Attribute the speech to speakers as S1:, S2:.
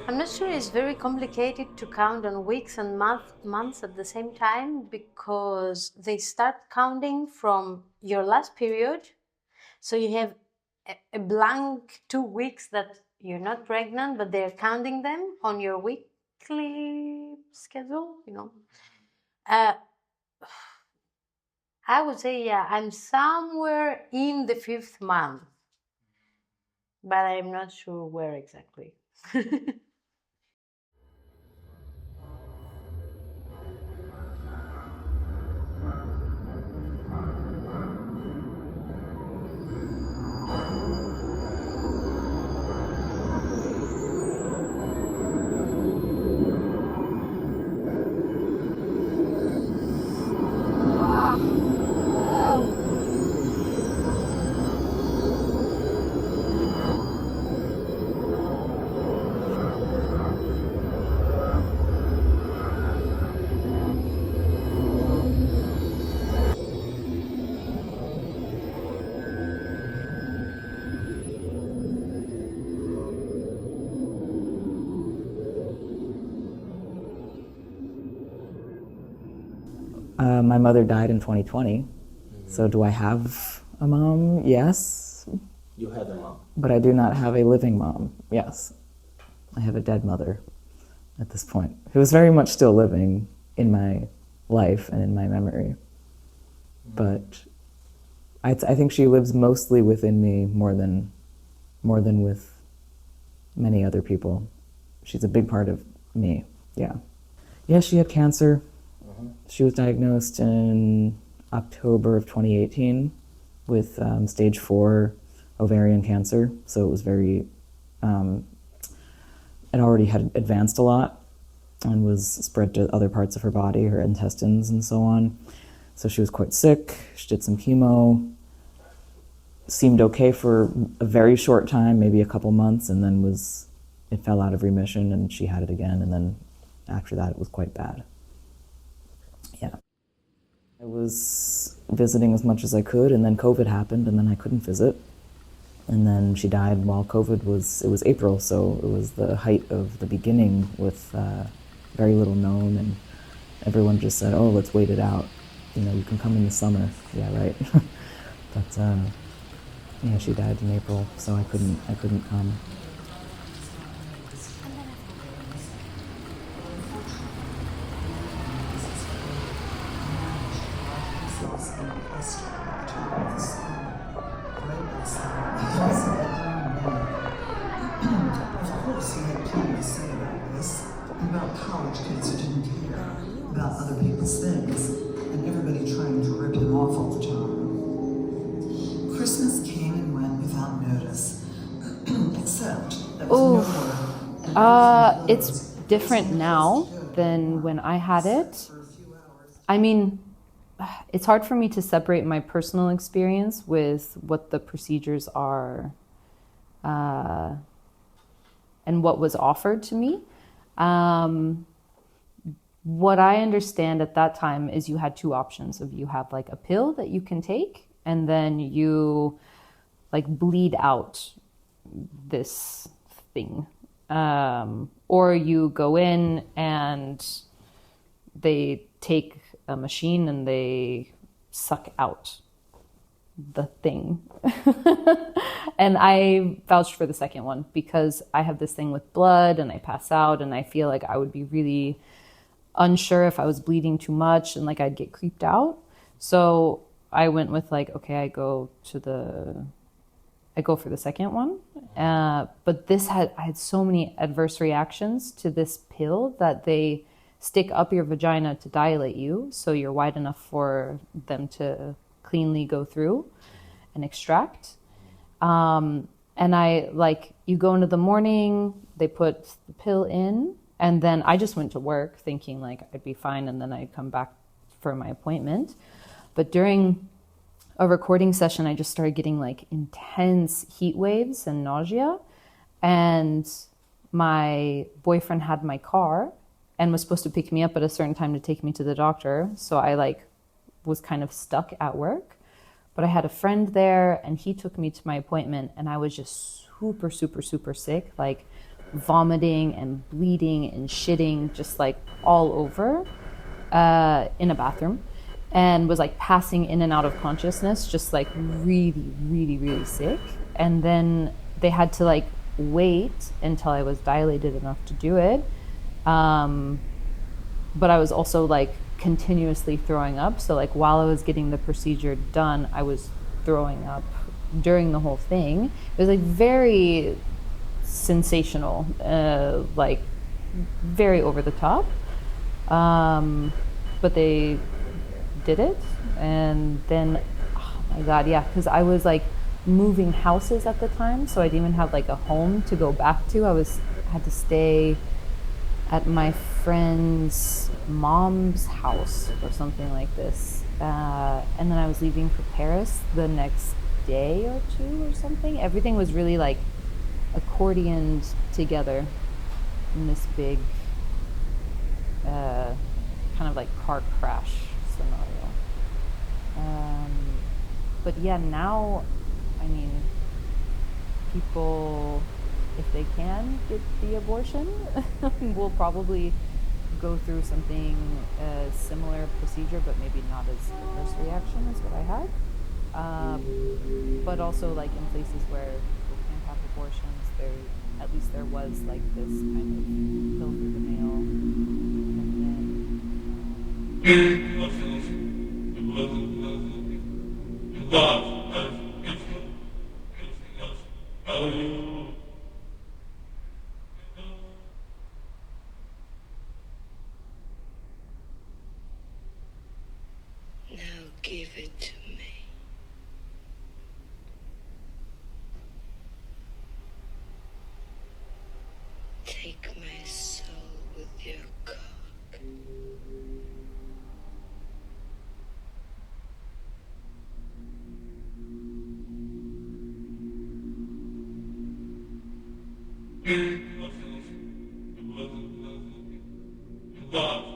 S1: I'm not sure, it's very complicated to count on weeks and months at the same time, because they start counting from your last period. So you have a blank 2 weeks that you're not pregnant, but they're counting them on your weekly schedule, I would say, yeah, I'm somewhere in the 5th month, but I'm not sure where exactly.
S2: My mother died in 2020, so do I have a mom? Yes.
S3: You had a mom.
S2: But I do not have a living mom. Yes. I have a dead mother at this point, who is very much still living in my life and in my memory. But I think she lives mostly within me more than with many other people. She's a big part of me, yeah. Yeah, she had cancer. She was diagnosed in October of 2018 with stage 4 ovarian cancer. So it was very, it already had advanced a lot and was spread to other parts of her body, her intestines and so on. So she was quite sick. She did some chemo, seemed okay for a very short time, maybe a couple months, and then it fell out of remission and she had it again. And then after that, it was quite bad. Yeah. I was visiting as much as I could, and then COVID happened, and then I couldn't visit. And then she died while it was April, so it was the height of the beginning with very little known, and everyone just said, oh, let's wait it out. You can come in the summer. Yeah, right. But yeah, she died in April, so I couldn't come.
S4: About college kids who didn't care about other people's things, and everybody trying to rip him off all the time. Christmas came and went without notice, except that was nowhere.
S5: It's different now than when I had it. I mean, it's hard for me to separate my personal experience with what the procedures are and what was offered to me. what I understand at that time is you had two options of you have like a pill that you can take and then you like bleed out this thing. Or you go in and they take a machine and they suck out the thing. And I vouched for the second one because I have this thing with blood and I pass out and I feel like I would be really unsure if I was bleeding too much and like I'd get creeped out. So I went with like, okay, I go for the second one. But I had so many adverse reactions to this pill that they stick up your vagina to dilate you so you're wide enough for them to cleanly go through and extract. And I like, you go into the morning, they put the pill in, and then I just went to work thinking like I'd be fine and then I'd come back for my appointment. But during a recording session, I just started getting like intense heat waves and nausea. And my boyfriend had my car and was supposed to pick me up at a certain time to take me to the doctor. So I like was kind of stuck at work. But I had a friend there and he took me to my appointment and I was just super, super, super sick, like vomiting and bleeding and shitting just like all over in a bathroom, and was like passing in and out of consciousness, just like really, really, really sick. And then they had to like wait until I was dilated enough to do it. But I was also like continuously throwing up. So like while I was getting the procedure done, I was throwing up during the whole thing. It was like very sensational, like very over the top. But they did it. And then, oh my God, yeah, because I was like moving houses at the time. So I didn't even have like a home to go back to. I had to stay at my friend's mom's house or something like this. And then I was leaving for Paris the next day or two or something. Everything was really like accordioned together in this big kind of like car crash scenario. But yeah, now, I mean, people, if they can get the abortion, will probably go through something similar procedure, but maybe not as adverse reaction as what I had. But also, like in places where people can't have abortions, at least there was like this kind of pill through the mail,
S3: Now give it to me. Take my soul with your cock.
S6: God.